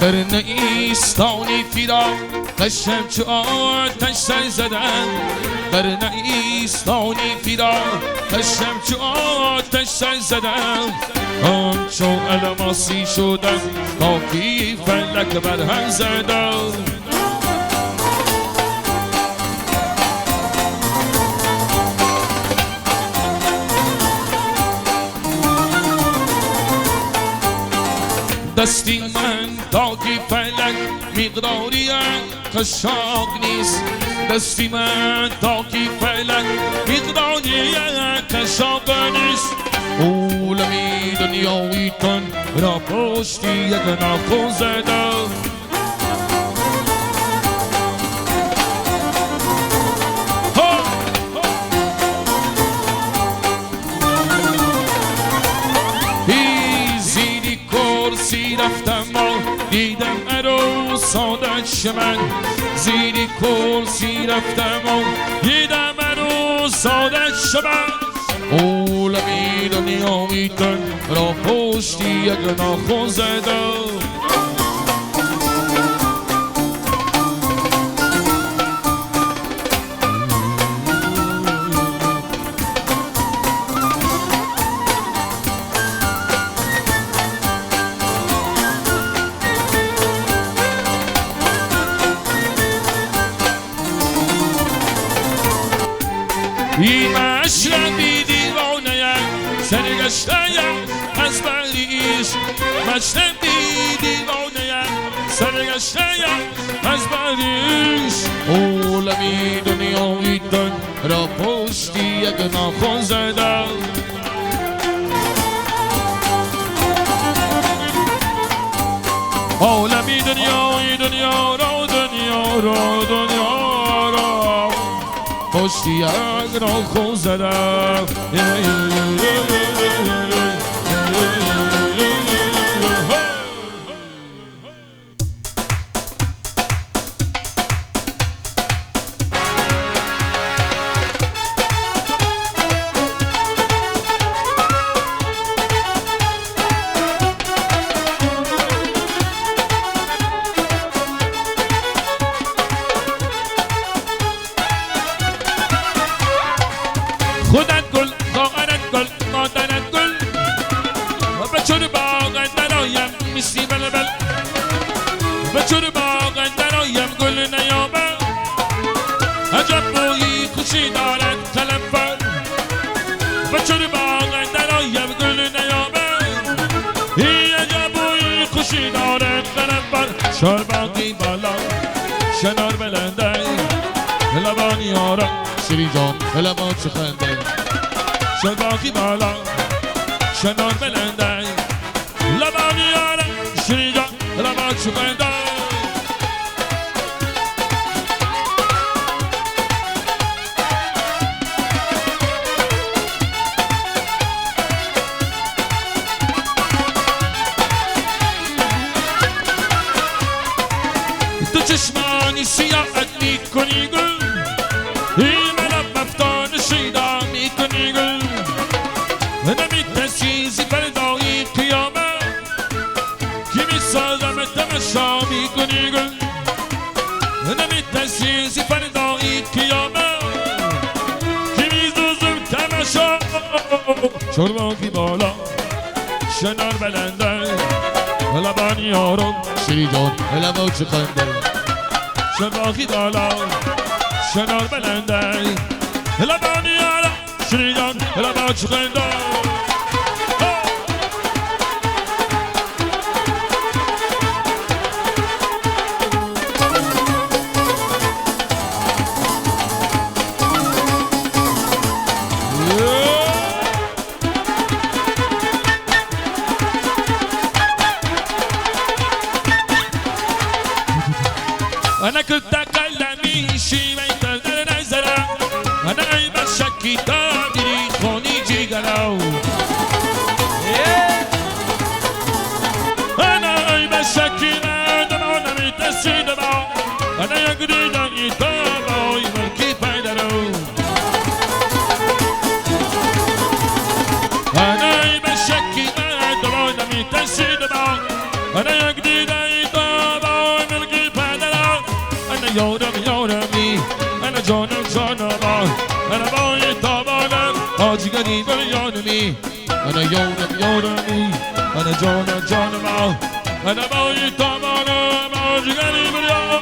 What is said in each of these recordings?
در نیستانی فیدا قشم چو آتش سر زدن در نیستانی فیدا قشم چو آتش سر زدن همچو الماسی شدم کافی فلک برهم زدم دستی من تا که فلک مقداری قشاق نیست دستی من تا که فلک مقداری قشاق نیست عالمی دنیایی کن را پشتی یک ناخون زدم رفتم و دیدم عروس آدش من زیری کرسی رفتم و دیدم عروس آدش من عالمی دنیایی کن را پشتی یک ناخون زدم این مشربی دیوانه سرگشته از بریش مشربی دیوانه سرگشته از بریش عالمی دنیایی کن را پشتی یک ناخون زدم عالمی دنیایی دنیا را پشتی یک ناخون زدم خودت گل خواهرت گل مادرت گل و به چور باغ درایم میسی بلبل به چور باغ درایم گل نیامد عجب بویی خوشی دارد کلمبر به چور باغ درایم گل نیامد ای عجب بویی خوشی دارد کلمبر شار باقی بالا شنار بلنده لبانی آرم شری جان لبان چه خنده شد باقی بالا شنار بلنده لبانی آرم شری جان لبان چه خنده تو چشمانی سیاحت میکنی گل شامی کنی گل نمی تسیزی فردایی کیامه کی میزوزم تماشا چرباقی بالا شنار بلنده لبانی آرم شری جان لبا چه خنده چرباقی بالا شنار بلنده لبانی آرم شری جان لبا چه خنده أنا كنت أكلمي شي ما يقدر نزرع أنا عيب الشكي تاجري خوني جيجلاو أنا عيب الشكي ما دمعنا ميتسي دمعو أنا يقدر داني تابعو يملكي فايدرو أنا عيب الشكي ما دمعنا ميتسي دمعو أنا يقدر داني تابعو یارمی انا جانم انا بای تابانم آجی غریب یارمی انا یارمی انا جانم انا بای تابانم آجی غریب یارمی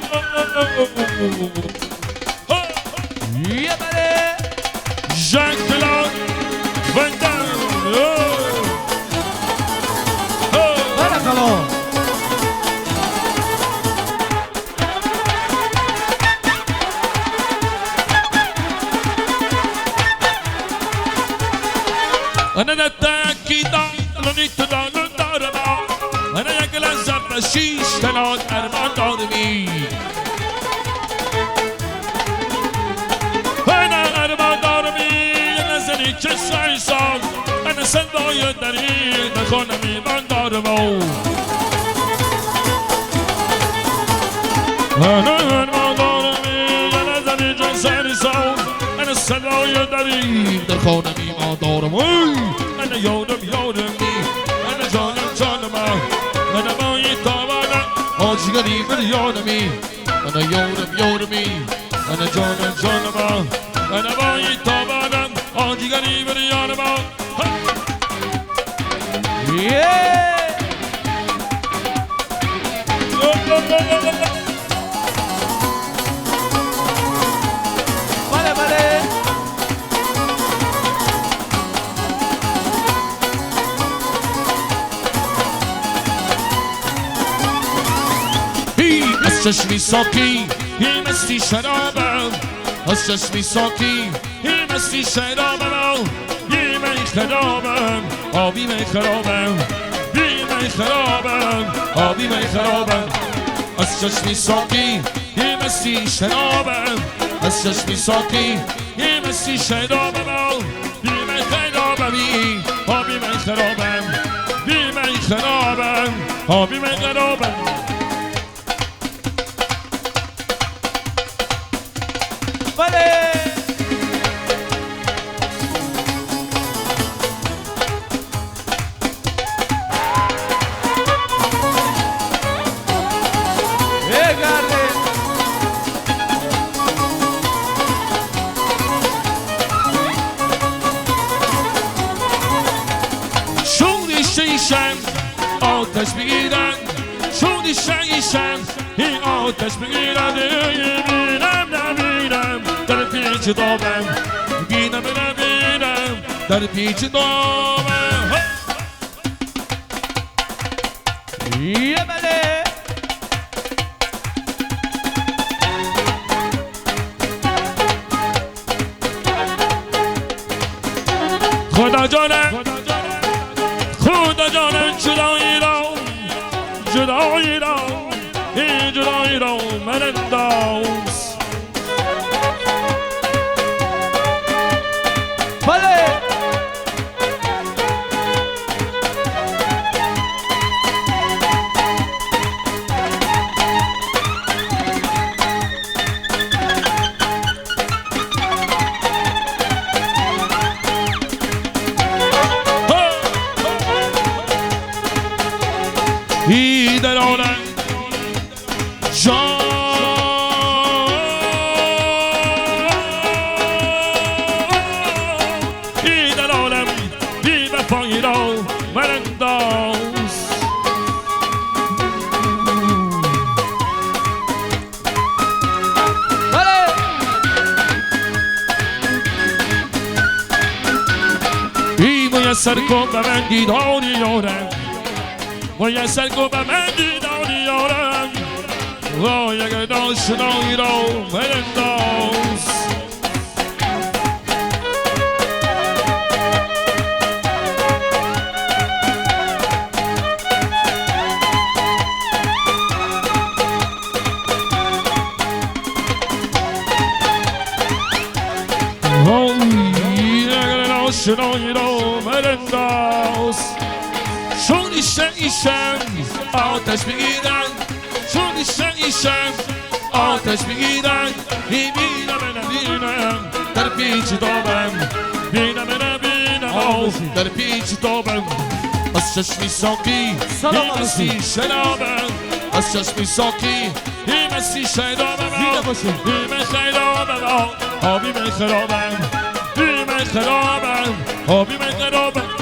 یه بله Jacques Vandal بارکالله أنا نتأكد لنيت دارم أنا يقل زب شیش تنان ارمان دارمی أنا ارمان دارمی نزنی که سایسان أنا صدای دری نخونم ایمان دارم أنا ارمان دارمی نزنی که سایسان أنا صدای دری نخونم ایمان دارم أنا یارمی أنا جانم أنا بای تابانم آجی غریب یارمی أنا یارمی أنا جانم أنا بای تابانم آجی غریب یارم بله بله از چشمی ساکی این مستی شرابم از چشمی ساکی این مستی شرابم یه می خرابم آبی می خرابم یه می خرابم آبی می خرابم از چشمی ساکی این مستی شرابم از چشمی ساکی این مستی شرابم یه می خرابم آبی می خرابم یه می خرابم آبی می خرابم بله شیشن آتش بگیرن شونی شیشن این آتش بگیرن نبینم در پیچ دابم بینم نبینم در پیچ دابم یه بله خدا جانم جدایی را این جدایی را من انداز بله ای در عالم جان ای در عالم بی وفایی را من انداز بله ای میسر کن به من دیداری یارم میسر کن به من دیداری یارم وای اگر ناشنایی را من انداز شنایی را مرنداز چون ایشن آتش بگیرن چون ایشن آتش بگیرن بینم نبینم در پیچ دابم بینم نبینم در پیچ دابم از چشمی ساکی این مستی شرابم از چشمی ساکی این هستی شیدامه زیده باشه بیمه خیرابه آبی من خرابم بیمه خرابم آبی من خرابم